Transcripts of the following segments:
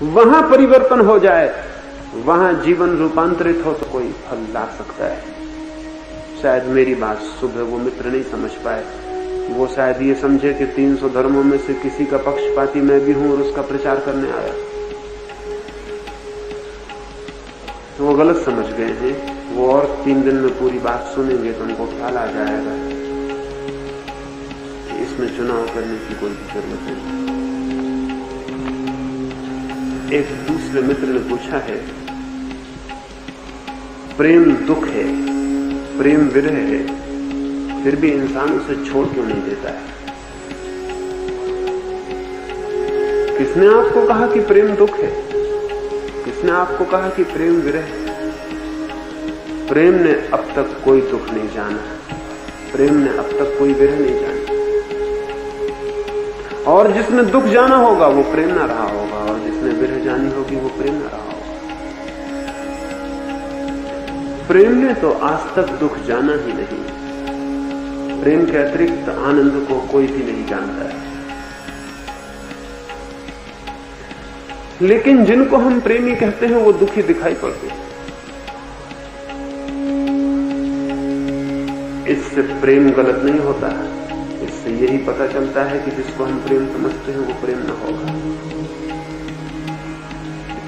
वहां परिवर्तन हो जाए, वहां जीवन रूपांतरित हो तो कोई फल ला सकता है। शायद मेरी बात सुबह वो मित्र नहीं समझ पाए। वो शायद ये समझे कि 300 धर्मों में से किसी का पक्षपाती मैं भी हूं और उसका प्रचार करने आया। तो वो गलत समझ गए हैं। वो और 3 दिन में पूरी बात सुनेंगे तो उनको ख्याल आ जाएगा कि इसमें चुनाव करने की कोई जरूरत नहीं। एक दूसरे मित्र ने पूछा है, प्रेम दुख है, प्रेम विरह है, फिर भी इंसान उसे छोड़ क्यों नहीं देता है? किसने आपको कहा कि प्रेम दुख है? किसने आपको कहा कि प्रेम विरह है? प्रेम ने अब तक कोई दुख नहीं जाना, प्रेम ने अब तक कोई विरह नहीं जाना। और जिसने दुख जाना होगा वो प्रेम ना रहा होगा, और जिसने विरह जानी होगी वो प्रेम ना रहा होगा। प्रेम ने तो आज तक दुख जाना ही नहीं। प्रेम के अतिरिक्त आनंद को कोई भी नहीं जानता है। लेकिन जिनको हम प्रेमी कहते हैं वो दुखी दिखाई पड़ते हैं। इससे प्रेम गलत नहीं होता है। इससे यही पता चलता है कि जिसको हम प्रेम समझते हैं वो प्रेम ना होगा।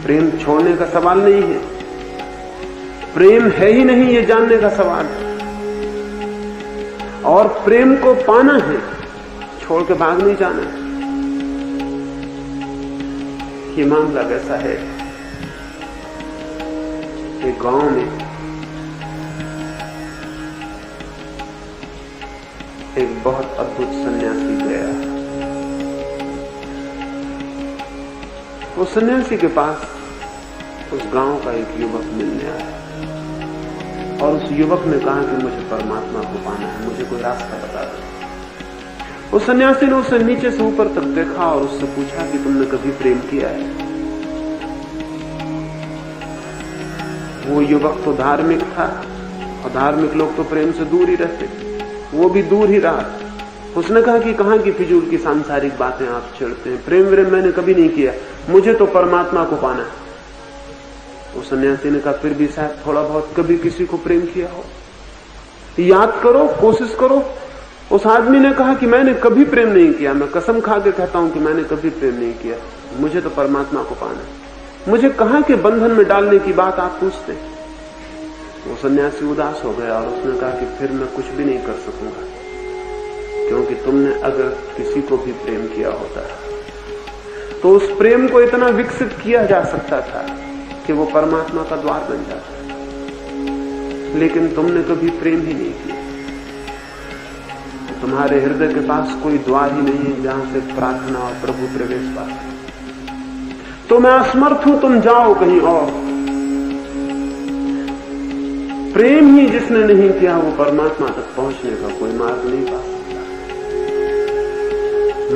प्रेम छोड़ने का सवाल नहीं है, प्रेम है ही नहीं ये जानने का सवाल है। और प्रेम को पाना है, छोड़ के भाग नहीं जाना है। ये मामला वैसा है कि गांव में एक बहुत अद्भुत सन्यासी गया। उस सन्यासी के पास उस गांव का एक युवक मिलने आया और उस युवक ने कहा कि मुझे परमात्मा को पाना है, मुझे कोई रास्ता बता दो। उस सन्यासी ने उसे नीचे से ऊपर तक देखा और उससे पूछा कि तुमने कभी प्रेम किया है? वो युवक तो धार्मिक था और धार्मिक लोग तो प्रेम से दूर ही रहते, वो भी दूर ही रहा। उसने कहा कि कहां की फिजूल की सांसारिक बातें आप छेड़ते हैं, प्रेम व्रेम मैंने कभी नहीं किया, मुझे तो परमात्मा को पाना है। उस सन्यासी ने कहा फिर भी शायद थोड़ा बहुत कभी किसी को प्रेम किया हो, याद करो, कोशिश करो। उस आदमी ने कहा कि मैंने कभी प्रेम नहीं किया, मैं कसम खा के कहता हूं कि मैंने कभी प्रेम नहीं किया, मुझे तो परमात्मा को पाना है। मुझे कहां के बंधन में डालने की बात आप पूछते? वो सन्यासी उदास हो गया और उसने कहा कि फिर मैं कुछ भी नहीं कर सकूंगा, क्योंकि तुमने अगर किसी को भी प्रेम किया होता तो उस प्रेम को इतना विकसित किया जा सकता था कि वो परमात्मा का द्वार बन जाता, लेकिन तुमने कभी प्रेम ही नहीं किया। तुम्हारे हृदय के पास कोई द्वार ही नहीं है जहां से प्रार्थना और प्रभु प्रवेश पाते। तो मैं असमर्थ हूं, तुम जाओ कहीं और। प्रेम ही जिसने नहीं किया वो परमात्मा तक पहुंचने का कोई मार्ग नहीं पा सकता।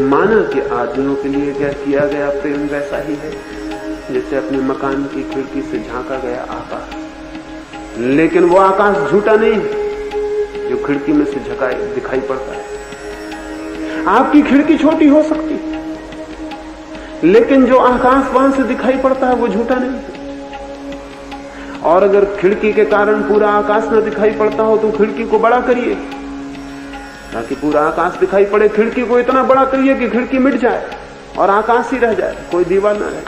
माना कि आदमियों के लिए क्या किया गया प्रेम वैसा ही है जैसे अपने मकान की खिड़की से झांका गया आकाश, लेकिन वो आकाश झूठा नहीं है जो खिड़की में से दिखाई पड़ता है। आपकी खिड़की छोटी हो सकती, लेकिन जो आकाश वहां से दिखाई पड़ता है वो झूठा नहीं है। और अगर खिड़की के कारण पूरा आकाश न दिखाई पड़ता हो तो खिड़की को बड़ा करिए ताकि पूरा आकाश दिखाई पड़े। खिड़की को इतना बड़ा करिए कि खिड़की मिट जाए और आकाश ही रह जाए, कोई दीवार ना रहे।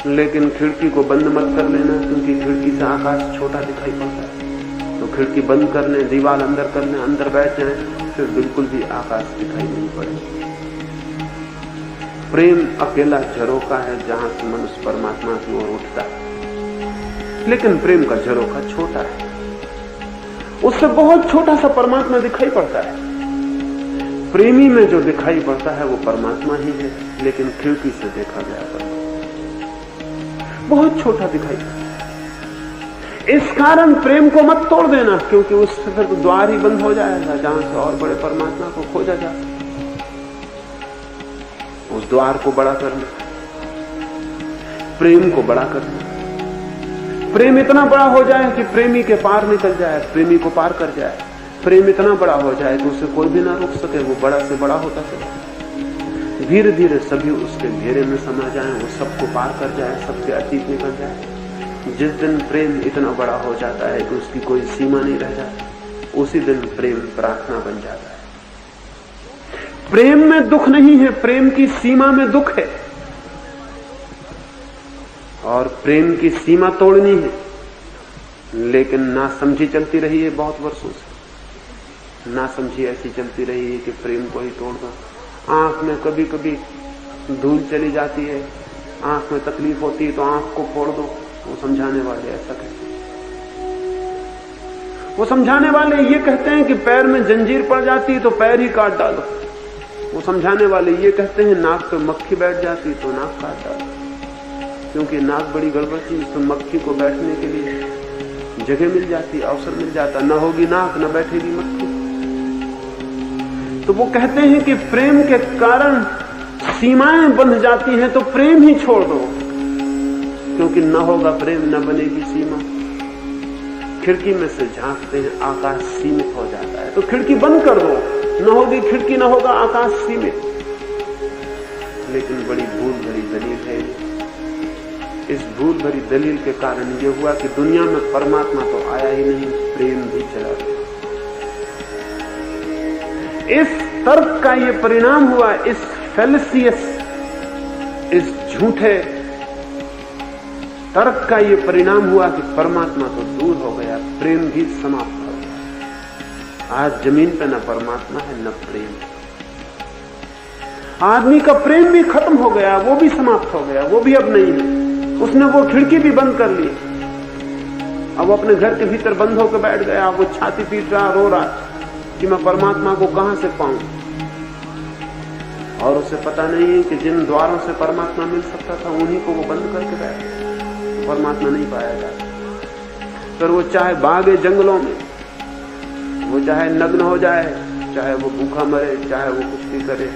लेकिन खिड़की को बंद मत कर लेना, क्योंकि खिड़की से आकाश छोटा दिखाई पड़ता है। तो खिड़की बंद कर लें, दीवार अंदर कर लें, अंदर बैठ जाए, फिर बिल्कुल भी आकाश दिखाई नहीं पड़े। प्रेम अकेला झरोखा है जहां से मनुष्य परमात्मा की ओर उठता है, लेकिन प्रेम का झरोखा छोटा है, उससे बहुत छोटा सा परमात्मा दिखाई पड़ता है। प्रेमी में जो दिखाई पड़ता है वो परमात्मा ही है, लेकिन खिड़की से देखा गया परमात्मा बहुत छोटा दिखाई पड़ता है। इस कारण प्रेम को मत तोड़ देना, क्योंकि उससे फिर तो द्वार ही बंद हो जाएगा जहां से और बड़े परमात्मा को खोजा जा सकता। उस द्वार को बड़ा कर ले, प्रेम को बड़ा कर ले। प्रेम इतना बड़ा हो जाए कि प्रेमी के पार निकल जाए, प्रेमी को पार कर जाए। प्रेम इतना बड़ा हो जाए कि उसे कोई भी ना रोक सके, वो बड़ा से बड़ा होता चले। धीरे धीरे सभी उसके घेरे में समा जाएं, वो सबको पार कर जाए, सबके अतीत निकल जाए। जिस दिन प्रेम इतना बड़ा हो जाता है कि उसकी कोई सीमा नहीं रह जाती, उसी दिन प्रेम प्रार्थना बन जाता है। प्रेम में दुख नहीं है, प्रेम की सीमा में दुख है, और प्रेम की सीमा तोड़नी है। लेकिन नासमझी चलती रही है बहुत वर्षों से। नासमझी ऐसी चलती रही है कि प्रेम को ही तोड़ दो। आंख में कभी कभी धूल चली जाती है, आंख में तकलीफ होती है तो आंख को फोड़ दो। वो समझाने वाले ऐसा कहते हैं। वो समझाने वाले ये कहते हैं कि पैर में जंजीर पड़ जाती है तो पैर ही काट डालो। वो समझाने वाले ये कहते हैं नाक पे मक्खी बैठ जाती तो नाक काट डालो, क्योंकि नाक बड़ी गड़बड़ चीज, तो मक्खी को बैठने के लिए जगह मिल जाती, अवसर मिल जाता। न होगी नाक, न बैठेगी मक्खी। तो वो कहते हैं कि प्रेम के कारण सीमाएं बंध जाती हैं, तो प्रेम ही छोड़ दो, क्योंकि न होगा प्रेम, न बनेगी सीमा। खिड़की में से झांकते हैं, आकाश सीमित हो जाता है, तो खिड़की बंद कर दो। न होगी खिड़की, न होगा आकाश सीमित। लेकिन बड़ी भूल भरी दलील है। इस भूल भरी दलील के कारण यह हुआ कि दुनिया में परमात्मा तो आया ही नहीं, प्रेम भी चला गया। इस तर्क का यह परिणाम हुआ, इस फेलिसियस, इस झूठे तर्क का यह परिणाम हुआ कि परमात्मा तो दूर हो गया, प्रेम भी समाप्त हो गया। आज जमीन पे न परमात्मा है, न प्रेम। आदमी का प्रेम भी खत्म हो गया, वो भी समाप्त हो गया, वो भी अब नहीं है। उसने वो खिड़की भी बंद कर ली, अब वो अपने घर के भीतर बंद होकर बैठ गया। वो छाती पीट रहा, रो रहा कि मैं परमात्मा को कहां से पाऊं। और उसे पता नहीं है कि जिन द्वारों से परमात्मा मिल सकता था, उन्हीं को वो बंद करके बैठ गया। परमात्मा नहीं पाया जाता। फिर वो चाहे भागे जंगलों में, वो चाहे नग्न हो जाए, चाहे वो भूखा मरे, चाहे वो कुछ भी करे,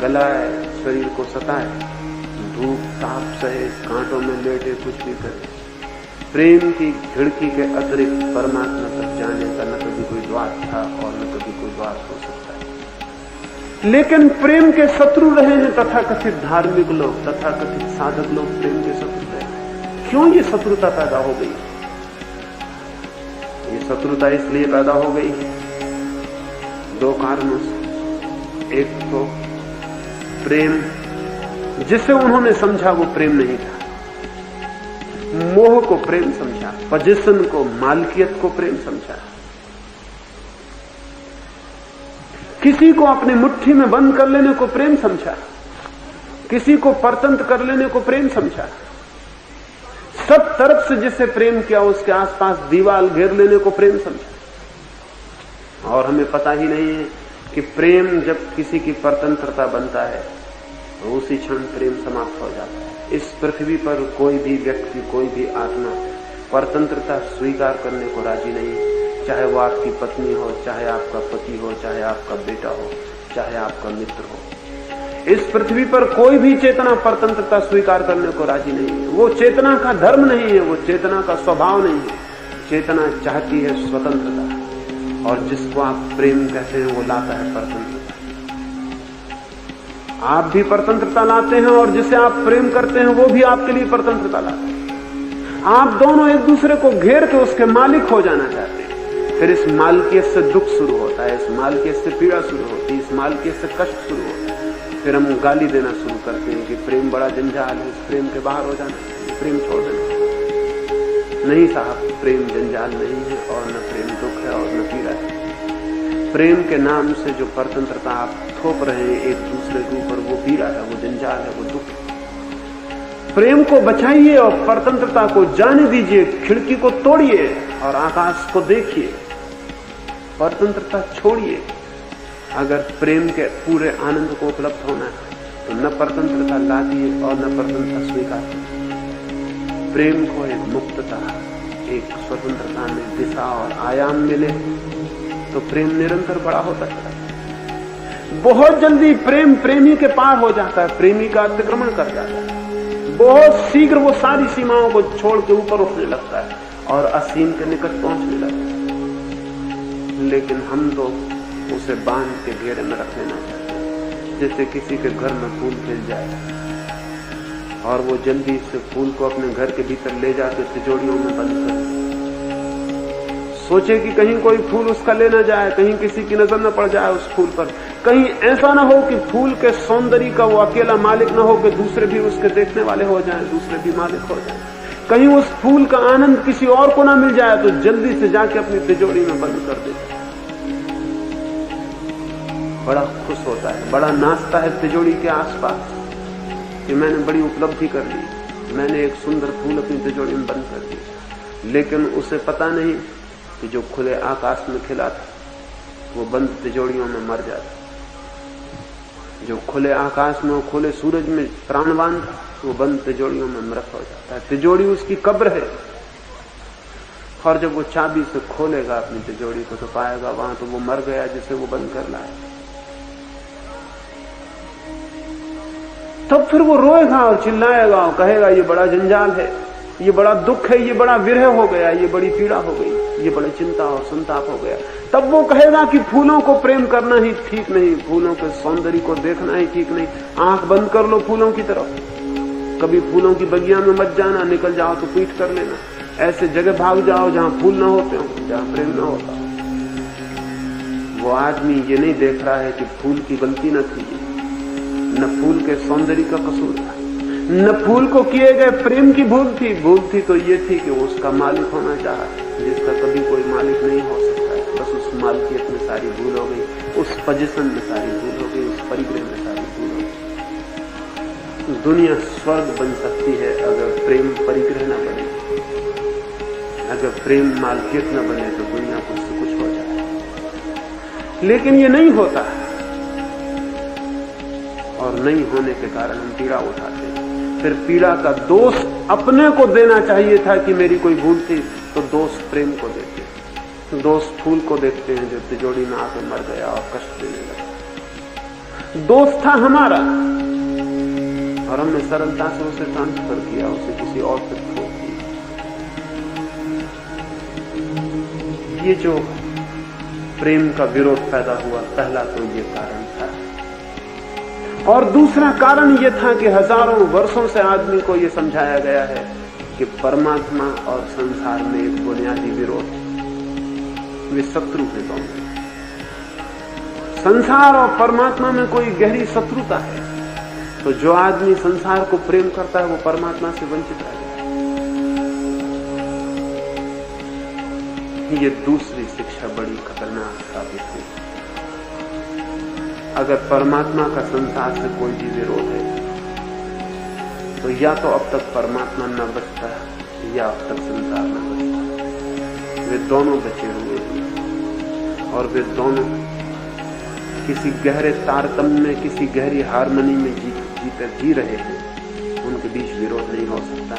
गलाए, शरीर को सताए, धूप ताप सहे, कांटों में लेटे, कुछ भी करे, प्रेम की खिड़की के अतिरिक्त परमात्मा तक जाने का न कभी कोई द्वार था और न कभी कोई द्वार हो सकता है। लेकिन प्रेम के शत्रु रहे हैं तथाकथित धार्मिक लोग, तथाकथित साधक लोग प्रेम के शत्रु रहे। क्यों ये शत्रुता पैदा हो गई? ये शत्रुता इसलिए पैदा हो गई दो कारणों से। एक तो प्रेम जिसे उन्होंने समझा वो प्रेम नहीं था, मोह को प्रेम समझा, पोजीशन को, मालकियत को प्रेम समझा। किसी को अपनी मुट्ठी में बंद कर लेने को प्रेम समझा, किसी को परतंत्र कर लेने को प्रेम समझा। सब तरफ से जिसे प्रेम किया उसके आसपास दीवार घेर लेने को प्रेम समझा। और हमें पता ही नहीं है कि प्रेम जब किसी की परतंत्रता बनता है तो उसी क्षण प्रेम समाप्त हो जाता है। इस पृथ्वी पर कोई भी व्यक्ति, कोई भी आत्मा परतंत्रता स्वीकार करने को राजी नहीं, चाहे वो आपकी पत्नी हो, चाहे आपका पति हो, चाहे आपका बेटा हो, चाहे आपका मित्र हो। इस पृथ्वी पर कोई भी चेतना परतंत्रता स्वीकार करने को राजी नहीं है। वो चेतना का धर्म नहीं है, वो चेतना का स्वभाव नहीं है। चेतना चाहती है स्वतंत्रता, और जिसको आप प्रेम कहते हैं वो लाता है परतंत्रता। आप भी परतंत्रता लाते हैं, और जिसे आप प्रेम करते हैं वो भी आपके लिए परतंत्रता लाता है। आप दोनों एक दूसरे को घेर के उसके मालिक हो जाना चाहते हैं। फिर इस मालकियत से दुख शुरू होता है, इस मालकियत से पीड़ा शुरू होती है, इस मालकियत से कष्ट शुरू होता है। फिर हम गाली देना शुरू करते हैं कि प्रेम बड़ा जंजाल है, इस प्रेम के बाहर हो जाना, प्रेम छोड़ देना। नहीं साहब, प्रेम जंजाल नहीं है, और न प्रेम दुख है और न पीड़ा है। प्रेम के नाम से जो परतंत्रता आप थोप रहे हैं एक दूसरे के ऊपर, वो पीड़ा है, वो जंजाल है, वो दुख है। प्रेम को बचाइए और परतंत्रता को जाने दीजिए। खिड़की को तोड़िए और आकाश को देखिए। परतंत्रता छोड़िए। अगर प्रेम के पूरे आनंद को उपलब्ध होना है तो न परतंत्रता लादिए और न परतंत्रता स्वीकार कीजिए। प्रेम को एक मुक्तता, एक स्वतंत्रता में दिशा और आयाम मिले तो प्रेम निरंतर बड़ा होता चला है। बहुत जल्दी प्रेम प्रेमी के पार हो जाता है, प्रेमी का अतिक्रमण कर जाता है। बहुत शीघ्र वो सारी सीमाओं को छोड़ के ऊपर उठने लगता है और असीम के निकट पहुंचने लगता है। लेकिन हम तो उसे बांध के घेरे में रख लेना चाहते हैं। जैसे किसी के घर में फूल खिल जाए और वो जल्दी से फूल को अपने घर के भीतर ले जाके तिजोरियों में बंद कर, सोचे कि कहीं कोई फूल उसका ले ना जाए, कहीं किसी की नजर न पड़ जाए उस फूल पर, कहीं ऐसा ना हो कि फूल के सौंदर्य का वो अकेला मालिक ना हो कि दूसरे भी उसके देखने वाले हो जाएं, दूसरे भी मालिक हो जाएं, कहीं उस फूल का आनंद किसी और को ना मिल जाए तो जल्दी से जाके अपनी तिजोरी में बंद कर देता है। बड़ा खुश होता है, बड़ा नाचता है तिजोरी के आसपास कि मैंने बड़ी उपलब्धि कर ली, मैंने एक सुंदर फूल अपनी तिजोरी में बंद कर दिया। लेकिन उसे पता नहीं कि जो खुले आकाश में खिला था वो बंद तिजोरियों में मर जाता, जो खुले आकाश में, खुले सूरज में प्राणवान था वो बंद तिजोरियों में मृत हो जाता है। तिजोरी उसकी कब्र है, और जब वो चाबी से खोलेगा अपनी तिजोरी को तो पाएगा वहां तो वो मर गया जिसे वो बंद कर लाया। तब फिर वो रोएगा और चिल्लाएगा और कहेगा ये बड़ा जंजाल है, ये बड़ा दुख है, ये बड़ा विरह हो गया, ये बड़ी पीड़ा हो गई, ये बड़ी चिंता और संताप हो गया। तब वो कहेगा कि फूलों को प्रेम करना ही ठीक नहीं, फूलों के सौंदर्य को देखना ही ठीक नहीं, आंख बंद कर लो फूलों की तरफ, कभी फूलों की बगिया में मत जाना, निकल जाओ तो पीठ कर लेना, ऐसे जगह भाग जाओ जहां फूल ना होते हो, जहां प्रेम ना होता। वो आदमी ये नहीं देख रहा है कि फूल की गलती न थी, न फूल के सौंदर्य का कसूर था, न फूल को किए गए प्रेम की भूल थी। भूल थी तो ये थी कि वो उसका मालिक होना चाहा, जिसका कभी कोई मालिक नहीं हो सकता है। बस उस मालिकियत में सारी भूल हो गई, उस पोजीशन में सारी भूल हो गई, उस परिग्रह में सारी भूल हो गई। दुनिया स्वर्ग बन सकती है अगर प्रेम परिग्रह न बने, अगर प्रेम मालिकियत न बने तो दुनिया को उससे कुछ हो जाए। लेकिन ये नहीं होता और नहीं होने के कारण हम पीड़ा उठाते हैं। फिर पीड़ा का दोष अपने को देना चाहिए था कि मेरी कोई भूल थी, तो दोष प्रेम को देते हैं, दोष फूल को देखते हैं जो तिजोरी में आकर मर गया और कष्ट देने लगा। दोष था हमारा और हमने सरलता से उसे ट्रांसफर किया, उसे किसी और से ठोक दिया। ये जो प्रेम का विरोध पैदा हुआ, पहला तो ये कारण था। और दूसरा कारण यह था कि हजारों वर्षों से आदमी को यह समझाया गया है कि परमात्मा और संसार में एक बुनियादी विरोध, वे शत्रु हैं दोनों। संसार और परमात्मा में कोई गहरी शत्रुता है, तो जो आदमी संसार को प्रेम करता है वो परमात्मा से वंचित रह जाता है। ये दूसरी शिक्षा बड़ी खतरनाक साबित हुई। अगर परमात्मा का संसार से कोई भी विरोध है तो या तो अब तक परमात्मा न बचता या अब तक संसार न बचता। वे दोनों बचे हुए हैं और वे दोनों किसी गहरे तारतम्य में, किसी गहरी हारमोनी में जी रहे हैं। उनके बीच विरोध नहीं हो सकता।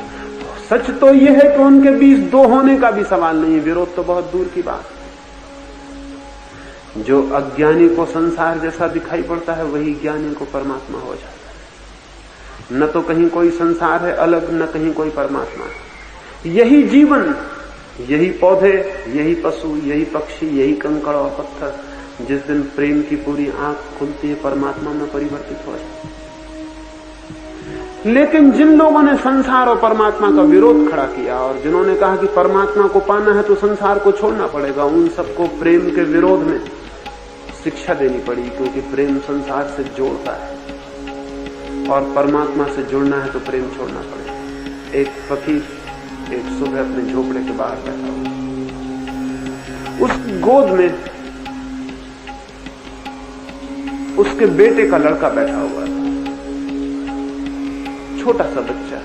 सच तो यह है कि उनके बीच दो होने का भी सवाल नहीं है, विरोध तो बहुत दूर की बात। जो अज्ञानी को संसार जैसा दिखाई पड़ता है वही ज्ञानी को परमात्मा हो जाता है। न तो कहीं कोई संसार है अलग, न कहीं कोई परमात्मा है। यही जीवन, यही पौधे, यही पशु, यही पक्षी, यही कंकड़ और पत्थर जिस दिन प्रेम की पूरी आंख खुलती है परमात्मा में परिवर्तित हो जाता है। लेकिन जिन लोगों ने संसार और परमात्मा का विरोध खड़ा किया और जिन्होंने कहा कि परमात्मा को पाना है तो संसार को छोड़ना पड़ेगा, उन सबको प्रेम के विरोध में शिक्षा देनी पड़ी, क्योंकि प्रेम संसार से जोड़ता है और परमात्मा से जुड़ना है तो प्रेम छोड़ना पड़ेगा। एक फकीर एक सुबह अपने झोपड़े के बाहर बैठा हुआ, उस गोद में उसके बेटे का लड़का बैठा हुआ था, छोटा सा बच्चा,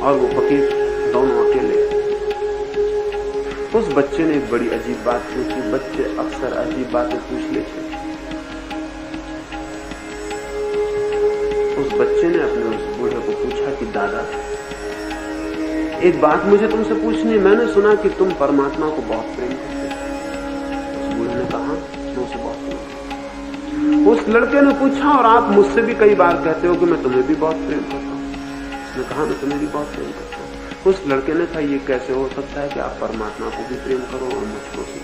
और वो फकीर दोनों अकेले। उस बच्चे ने एक बड़ी अजीब बात पूछी। बच्चे अक्सर अजीब बातें पूछ लेते। उस बच्चे ने अपने उस बूढ़े को पूछा कि दादा, एक बात मुझे तुमसे पूछनी, मैंने सुना कि तुम परमात्मा को बहुत प्रेम करते हो। उस बूढ़े ने कहा, मैं उसे बहुत प्रेम करता हूं। उस लड़के ने पूछा, और आप मुझसे भी कई बार कहते हो कि मैं तुम्हें भी बहुत प्रेम करता हूं। उसने कहा, मैं तुम्हें भी बहुत प्रेम करता हूं। उस लड़के ने कहा, ये कैसे हो सकता है कि आप परमात्मा को भी प्रेम करो और मुझको भी।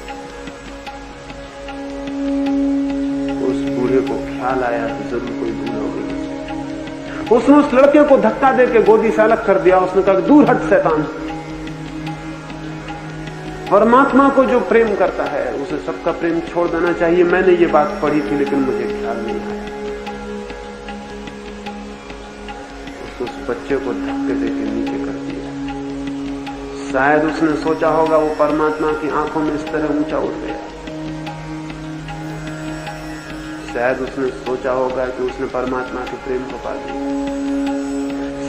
बूढ़े को ख्याल आया कि जरूर कोई भूल हो गई। उसने उस लड़के को धक्का देके गोदी से अलग कर दिया। उसने कहा, दूर हट शैतान। परमात्मा को जो प्रेम करता है उसे सबका प्रेम छोड़ देना चाहिए। मैंने ये बात पढ़ी थी लेकिन मुझे ख्याल नहीं आया। उस बच्चे को धक्के देके नीचे कर दिया। शायद उसने सोचा होगा वो परमात्मा की आंखों में इस तरह ऊंचा उठ गया। शायद उसने सोचा होगा कि उसने परमात्मा के प्रेम को पा लिया।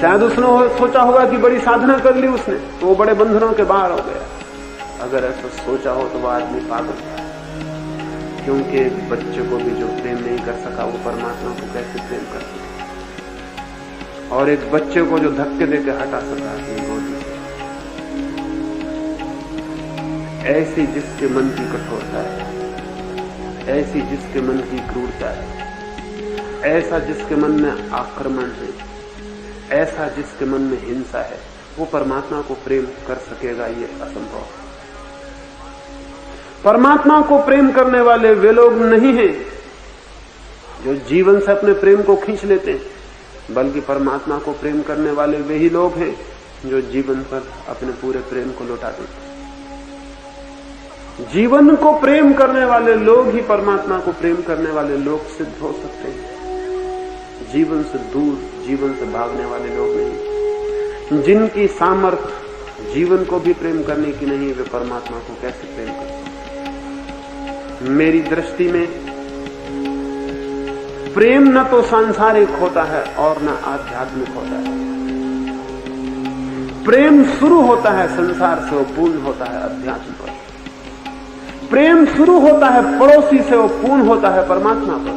शायद उसने सोचा होगा कि बड़ी साधना कर ली उसने, तो वो बड़े बंधनों के बाहर हो गया। अगर ऐसा सोचा हो तो वह आदमी पागल था, क्योंकि एक बच्चे को भी जो प्रेम नहीं कर सका वो परमात्मा को कैसे प्रेम कर सके। और एक बच्चे को जो धक्के देके हटा सका अपनी गोदी से। ऐसी जिसके मन की कठोरता है, ऐसी जिसके मन की क्रूरता है, ऐसा जिसके मन में आक्रमण है, ऐसा जिसके मन में हिंसा है, वो परमात्मा को प्रेम कर सकेगा, ये असंभव है। परमात्मा को प्रेम करने वाले वे लोग नहीं हैं जो जीवन से अपने प्रेम को खींच लेते हैं, बल्कि परमात्मा को प्रेम करने वाले वे ही लोग हैं जो जीवन पर अपने पूरे प्रेम को लौटा देते हैं। जीवन को प्रेम करने वाले लोग ही परमात्मा को प्रेम करने वाले लोग सिद्ध हो सकते हैं। जीवन से दूर, जीवन से भागने वाले लोग नहीं। जिनकी सामर्थ्य जीवन को भी प्रेम करने की नहीं, वे परमात्मा को कैसे प्रेम कर सकते। मेरी दृष्टि में प्रेम न तो सांसारिक होता है और न आध्यात्मिक होता है। प्रेम शुरू होता है संसार से, वो पूर्ण होता है अध्यात्म पर। प्रेम शुरू होता है पड़ोसी से, वो पूर्ण होता है परमात्मा पर।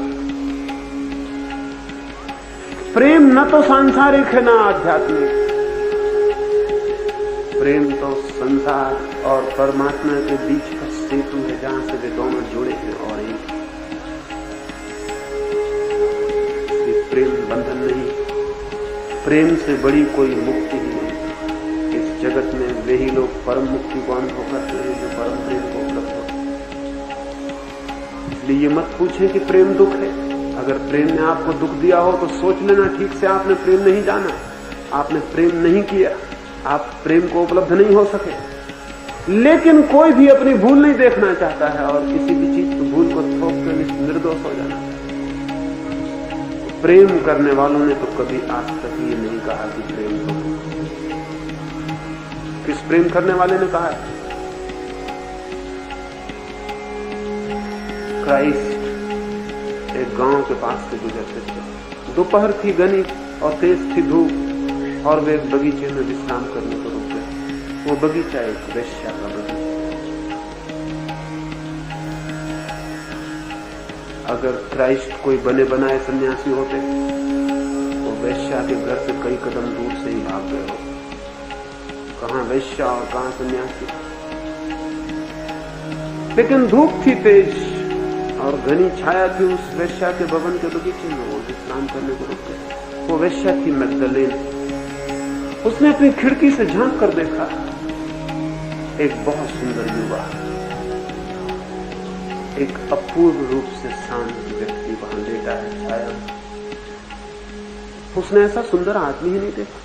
प्रेम न तो सांसारिक है न आध्यात्मिक। प्रेम तो संसार और परमात्मा के बीच का सेतु है, जहां से वे दोनों जुड़े हैं और एक। प्रेम बंधन नहीं, प्रेम से बड़ी कोई मुक्ति ही नहीं। इस जगत में वे ही लोग परम मुक्ति को अनुभव करते हैं जो परम प्रेम को उपलब्ध होते हैं। इसलिए ये मत पूछे कि प्रेम दुख है। अगर प्रेम ने आपको दुख दिया हो तो सोच लेना ठीक से, आपने प्रेम नहीं जाना, आपने प्रेम नहीं किया, आप प्रेम को उपलब्ध नहीं हो सके। लेकिन कोई भी अपनी भूल नहीं देखना चाहता है और किसी भी चीज की भूल को थोप कर निर्दोष हो जाना है। प्रेम करने वालों ने तो कभी आज तक ये नहीं कहा कि प्रेम तो। किस प्रेम करने वाले ने कहा? क्राइस्ट एक गांव के पास से गुजरते थे। दोपहर थी, घनी और तेज थी धूप, और वे एक बगीचे में विश्राम करने को रुक गए। वो बगीचा एक वेश्या का बगीचा। अगर क्राइस्ट कोई बने बनाए सन्यासी होते तो वेश्या के घर से कई कदम दूर से ही भाग गए होते। कहां वेश्या और कहां सन्यासी। लेकिन धूप थी तेज और घनी छाया थी उस वेश्या के भवन के बगीचे में। वो विश्राम करने को रुक गए। वो वेश्या थी मैगदलेन। उसने अपनी खिड़की से झांक कर देखा, एक बहुत सुंदर युवा, एक अपूर्व रूप से शांत व्यक्ति वहां लेटा है छाया। उसने ऐसा सुंदर आदमी ही नहीं देखा।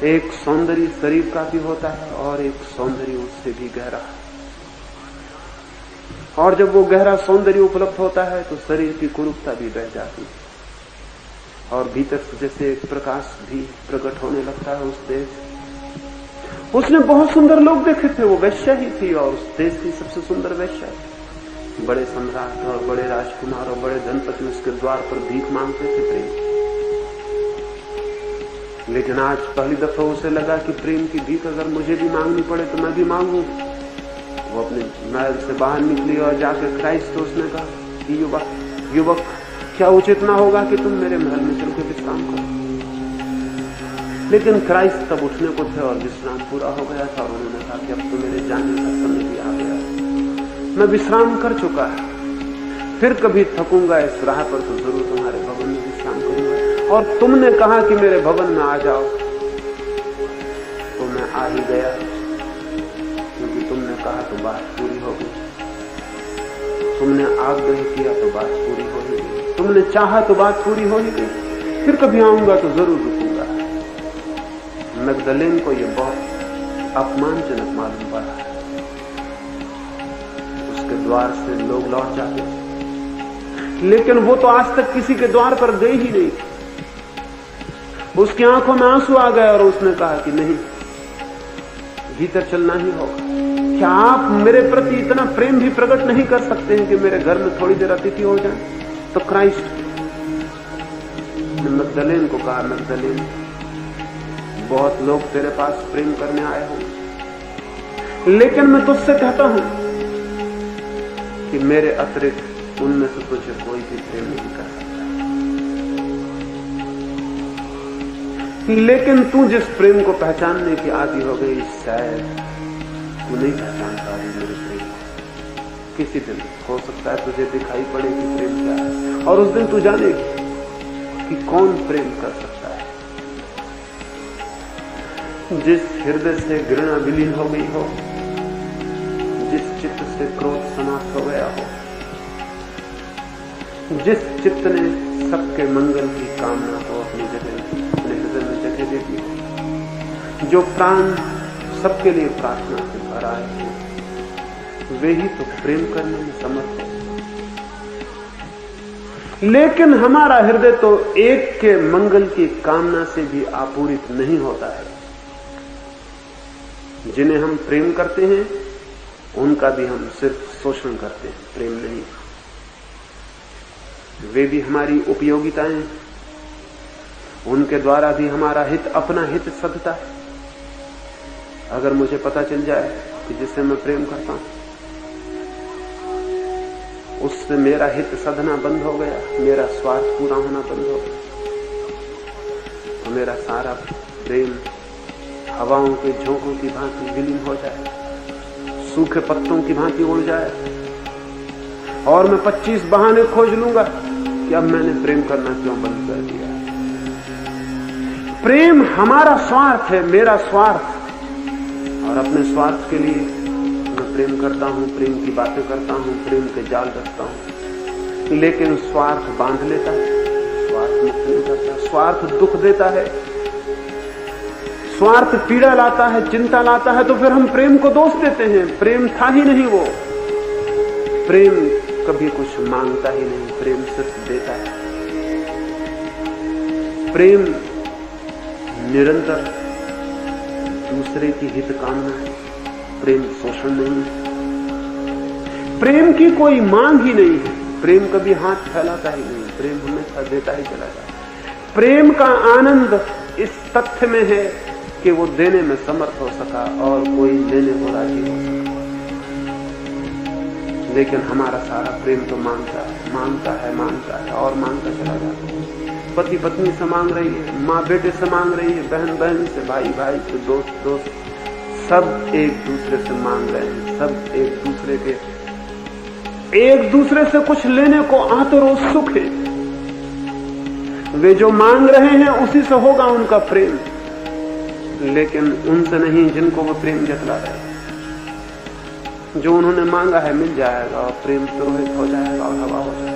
एक सौंदर्य शरीर का भी होता है और एक सौंदर्य उससे भी गहरा है। और जब वो गहरा सौंदर्य उपलब्ध होता है तो शरीर की कुरूपता भी बह जाती है और भीतर से जैसे एक प्रकाश भी प्रकट होने लगता है उस देश। उसने बहुत सुंदर लोग देखे थे, वो वेश्या ही थी और उस देश की सबसे सुंदर वेश्या थी। बड़े सम्राट और बड़े राजकुमार और बड़े धनपति उसके द्वार पर भीख मांगते थे प्रेम। लेकिन आज पहली दफा उसे लगा कि प्रेम की भीख अगर मुझे भी मांगनी पड़े तो मैं भी मांगू। वो अपने महल से बाहर निकली और जाकर क्राइस्ट से उसने कहा कि युवक, क्या उचित ना होगा कि तुम मेरे महल में चल के विश्राम करो। लेकिन क्राइस्ट तब उठने को थे और विश्राम पूरा हो गया था और उन्होंने कहा कि अब तो मेरे जाने का समय भी आ गया, मैं विश्राम कर चुका है, फिर कभी थकूंगा इस राह पर तो जरूर तुम्हारे भवन में विश्राम करूंगा। और तुमने कहा कि मेरे भवन में आ जाओ तो मैं आ ही गया, क्योंकि तुमने कहा तो बात पूरी हो गई। तुमने आग्रह किया तो बात पूरी हो ही गई, तुमने चाहा तो बात पूरी हो ही गई। फिर कभी आऊंगा तो जरूर रुकूंगा। मैगदलेन को यह बहुत अपमानजनक मालूम पड़ा। उसके द्वार से लोग लौट जाते, लेकिन वो तो आज तक किसी के द्वार पर गई ही नहीं। उसकी आंखों में आंसू आ गए और उसने कहा कि नहीं, भीतर चलना ही होगा। क्या आप मेरे प्रति इतना प्रेम भी प्रकट नहीं कर सकते हैं कि मेरे घर में थोड़ी देर अतिथि हो जाए? तो क्राइस्ट ने मैगदलेन को कहा, मैगदलेन, बहुत लोग तेरे पास प्रेम करने आए होंगे, लेकिन मैं तुझसे कहता हूं कि मेरे अतिरिक्त उनमें से तुझे कोई भी प्रेम नहीं कर सकता। लेकिन तू जिस प्रेम को पहचानने की आदी हो गई, शायद तू नहीं पहचान पा रही मेरे प्रेम को। किसी दिन हो सकता है तुझे दिखाई पड़े कि प्रेम क्या है, और उस दिन तू जानेगी कि कौन प्रेम कर सकता है। जिस हृदय से घृणा विलीन हो गई हो, जिस चित्त से क्रोध समाप्त हो गया हो, जिस चित्त ने सबके मंगल की कामना को अपनी जगह, अपने हृदय में जगह दे दी, जो प्राण सबके लिए प्रार्थना से भरा है, वे ही तो प्रेम करने में समर्थ है। लेकिन हमारा हृदय तो एक के मंगल की कामना से भी आपूरित नहीं होता है। जिन्हें हम प्रेम करते हैं उनका भी हम सिर्फ शोषण करते हैं, प्रेम नहीं। वे भी हमारी उपयोगिताएं, उनके द्वारा भी हमारा हित, अपना हित सधता है। अगर मुझे पता चल जाए कि जिससे मैं प्रेम करता हूं उससे मेरा हित सधना बंद हो गया, मेरा स्वार्थ पूरा होना बंद हो गया, तो मेरा सारा प्रेम हवाओं के झोंकों की भांति विलीन हो जाए, सूखे पत्तों की भांति उड़ जाए, और मैं 25 बहाने खोज लूंगा कि अब मैंने प्रेम करना क्यों बंद कर दिया। प्रेम हमारा स्वार्थ है, मेरा स्वार्थ, और अपने स्वार्थ के लिए मैं प्रेम करता हूं, प्रेम की बातें करता हूं, प्रेम के जाल रखता हूं। लेकिन स्वार्थ बांध लेता है, स्वार्थ मुक्त नहीं करता। स्वार्थ दुख देता है, स्वार्थ पीड़ा लाता है, चिंता लाता है, तो फिर हम प्रेम को दोष देते हैं। प्रेम था ही नहीं वो। प्रेम कभी कुछ मांगता ही नहीं, प्रेम सिर्फ देता है। प्रेम निरंतर दूसरे की हित कामना है, प्रेम शोषण नहीं है। प्रेम की कोई मांग ही नहीं है, प्रेम कभी हाथ फैलाता ही नहीं, प्रेम हमेशा देता ही चला जाता है। प्रेम का आनंद इस तथ्य में है कि वो देने में समर्थ हो सका और कोई लेने को राजी हो सका। लेकिन हमारा सारा प्रेम तो मांगता है, मांगता है, मांगता है और मांगता चला जाता है। पति पत्नी से मांग रही है, माँ बेटे से मांग रही है, बहन बहन से, भाई भाई से, दोस्त दोस्त, सब एक दूसरे से मांग रहे हैं। सब एक दूसरे से कुछ लेने को आतुर उत्सुक है। वे जो मांग रहे हैं उसी से होगा उनका प्रेम, लेकिन उनसे नहीं जिनको वो प्रेम जतला रहे हैं। जो उन्होंने मांगा है मिल जाएगा और प्रेम प्रवाहित हो जाएगा और हवा हो जाएगा,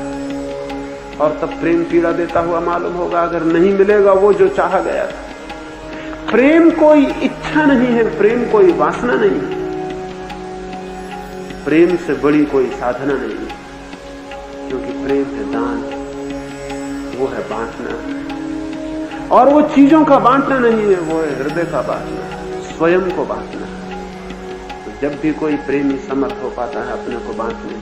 और तब प्रेम पीड़ा देता हुआ मालूम होगा अगर नहीं मिलेगा वो जो चाहा गया था। प्रेम कोई इच्छा नहीं है, प्रेम कोई वासना नहीं है, प्रेम से बड़ी कोई साधना नहीं है, क्योंकि प्रेम है दान, वो है बांटना, और वो चीजों का बांटना नहीं है, वो है हृदय का बांटना, स्वयं को बांटना। तो जब भी कोई प्रेमी समर्थ हो पाता है अपने को बांटने,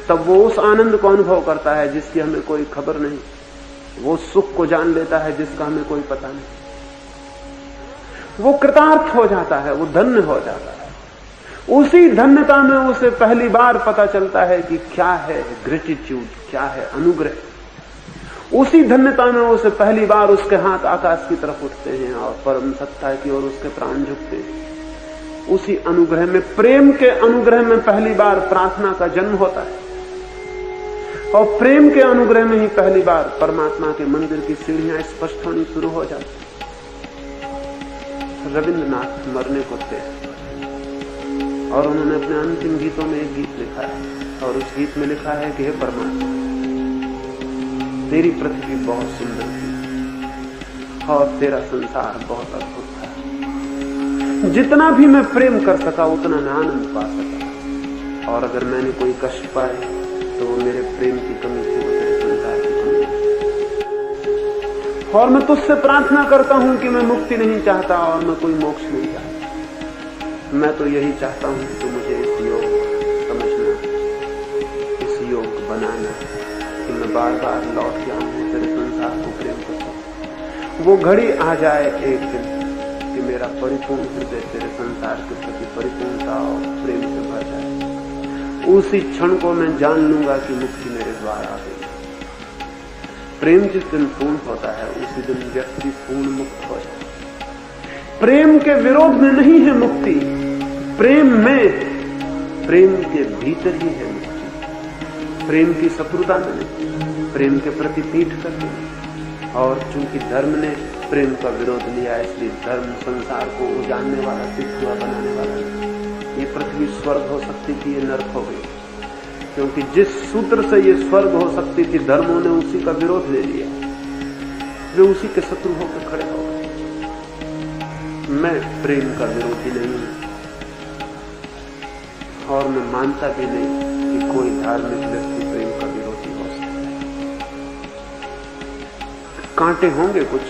तब वो उस आनंद को अनुभव करता है जिसकी हमें कोई खबर नहीं, वो सुख को जान लेता है जिसका हमें कोई पता नहीं, वो कृतार्थ हो जाता है, वो धन्य हो जाता है। उसी धन्यता में उसे पहली बार पता चलता है कि क्या है ग्रेटिट्यूड, क्या है अनुग्रह। उसी धन्यता में उसे पहली बार उसके हाथ आकाश की तरफ उठते हैं और परम सत्ता की ओर उसके प्राण झुकते हैं। उसी अनुग्रह में, प्रेम के अनुग्रह में पहली बार प्रार्थना का जन्म होता है, और प्रेम के अनुग्रह में ही पहली बार परमात्मा के मंदिर की सीढ़ियां स्पष्ट होनी शुरू हो जाती। रविंद्रनाथ मरने को थे और उन्होंने अपने अंतिम गीतों में एक गीत लिखा है, और उस गीत में लिखा है कि हे परमात्मा, तेरी पृथ्वी बहुत सुंदर थी और तेरा संसार बहुत अद्भुत था। जितना भी मैं प्रेम कर सका उतना मैं आनंद पा सका, और अगर मैंने कोई कष्ट पाए तो वो मेरे प्रेम की कमी थी, वो तेरे संसार की कमी थी। और मैं तुझसे प्रार्थना करता हूं कि मैं मुक्ति नहीं चाहता और मैं कोई मोक्ष नहीं चाहता। मैं तो यही चाहता हूं कि मुझे इस योग समझना, इस योग बनाना कि मैं बार बार लौट जाऊं तेरे संसार को प्रेम कर सकूं। वो घड़ी आ जाए एक दिन कि मेरा परिपूर्ण हृदय तेरे संसार के प्रति परिपूर्णता और प्रेम से भर जाए। उसी क्षण को मैं जान लूंगा कि मुक्ति मेरे द्वार आ गई। प्रेम जिस दिन पूर्ण होता है उसी दिन व्यक्ति पूर्ण मुक्त हो जाए। प्रेम के विरोध में नहीं है मुक्ति, प्रेम में, प्रेम के भीतर ही है मुक्ति। प्रेम की शत्रुता में नहीं, प्रेम के प्रति पीठ करके नहीं। और चूंकि धर्म ने प्रेम का विरोध लिया, इसलिए धर्म संसार को उजाड़ने वाला, सिद्धुआ बनाने वाला नहीं। ये पृथ्वी स्वर्ग हो सकती थी, ये नरक हो गई, क्योंकि जिस सूत्र से ये स्वर्ग हो सकती थी धर्मों ने उसी का विरोध ले लिया। वे उसी के शत्रु होकर खड़े हो गए। मैं प्रेम का विरोधी नहीं हूं और मैं मानता भी नहीं कि कोई धार्मिक व्यक्ति प्रेम का विरोधी हो सकता है। कांटे होंगे कुछ,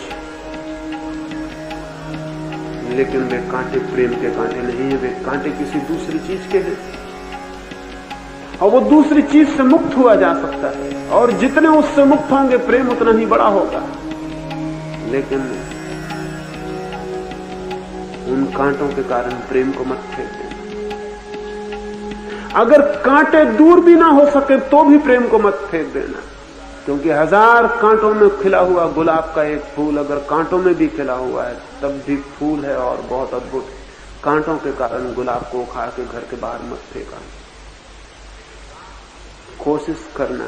लेकिन वे कांटे प्रेम के कांटे नहीं है, वे कांटे किसी दूसरी चीज के हैं और वो दूसरी चीज से मुक्त हुआ जा सकता है। और जितने उससे मुक्त होंगे प्रेम उतना ही बड़ा होगा। लेकिन उन कांटों के कारण प्रेम को मत फेंक देना। अगर कांटे दूर भी ना हो सके तो भी प्रेम को मत फेंक देना, क्योंकि 1000 कांटों में खिला हुआ गुलाब का एक फूल अगर कांटों में भी खिला हुआ है तब भी फूल है और बहुत अद्भुत। कांटों के कारण गुलाब को उखाड़ के घर के बाहर मत फेंका। कोशिश करना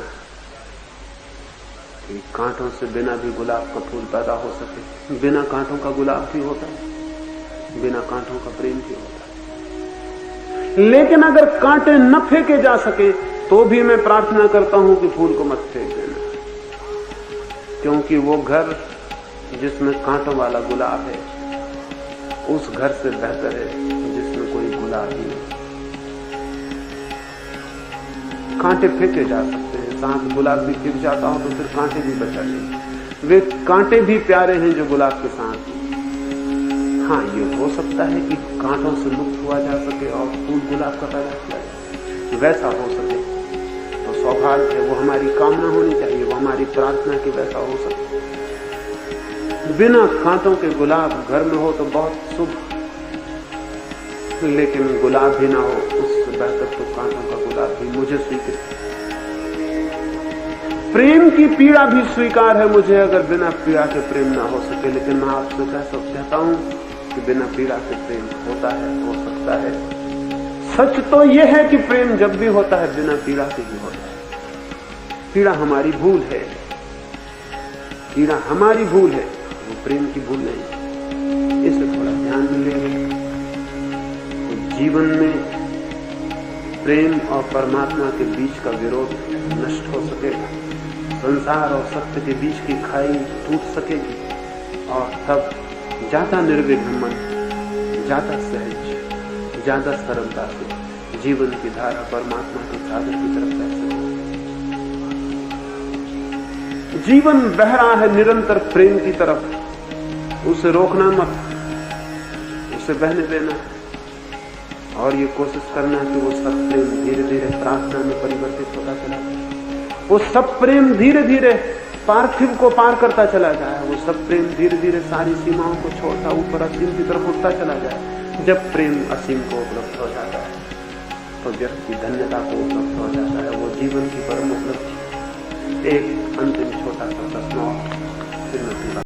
कि कांटों से बिना भी गुलाब का फूल पैदा हो सके। बिना कांटों का गुलाब भी होता है, बिना कांटों का प्रेम भी होता है। लेकिन अगर कांटे न फेंके जा सके तो भी मैं प्रार्थना करता हूं कि फूल को मत फेंक देना, क्योंकि वो घर जिसमें कांटों वाला गुलाब है उस घर से बेहतर है जिसमें कोई गुलाब ही नहीं। कांटे फेंके जा सकते हैं, साथ गुलाब भी फेंक जाता हो तो फिर कांटे भी बचा लेंगे। वे कांटे भी प्यारे हैं जो गुलाब के साथ। हाँ, ये हो सकता है कि कांटों से मुक्त हुआ जा सके और फूल गुलाब का पैदा किया जाए। वैसा हो सके तो सौभाग्य है, वो हमारी कामना होनी चाहिए, वो हमारी प्रार्थना की वैसा हो सके। बिना कांटों के गुलाब घर में हो तो बहुत शुभ, लेकिन गुलाब भी ना हो उससे बेहतर तो कांटों का गुलाब भी मुझे स्वीकृत। प्रेम की पीड़ा भी स्वीकार है मुझे, अगर बिना पीड़ा के प्रेम ना हो सके। लेकिन मैं आपसे कहता हूं कि बिना पीड़ा के प्रेम होता है, हो सकता है। सच तो यह है कि प्रेम जब भी होता है बिना पीड़ा के भी होता है। पीड़ा हमारी भूल है, पीड़ा हमारी भूल है, वो प्रेम की भूल नहीं। इसे थोड़ा ध्यान में लेंगे तो जीवन में प्रेम और परमात्मा के बीच का विरोध नष्ट हो सकेगा। संसार और सत्य के बीच की खाई टूट सकेगी और तब ज्यादा निर्विघ्न मन, ज्यादा सहज, ज्यादा सरलता से जीवन की धारा परमात्मा के सागर की तरफ बह सके। जीवन बह रहा है निरंतर प्रेम की तरफ, उसे रोकना मत, उसे बहने देना और ये कोशिश करना कि वो सब प्रेम धीरे धीरे प्रार्थना में परिवर्तित होता चला जाए। वो सब प्रेम धीरे धीरे पार्थिव को पार करता चला जाए। वो सब प्रेम धीरे धीरे सारी सीमाओं को छोड़ता ऊपर असीम की तरफ उठता चला जाए। जब प्रेम असीम को उपलब्ध हो जाता है तो व्यक्ति धन्यता को उपलब्ध हो जाता है। वो जीवन की परम उपलब्धि। एक अंतिम छोटा सा प्रश्न और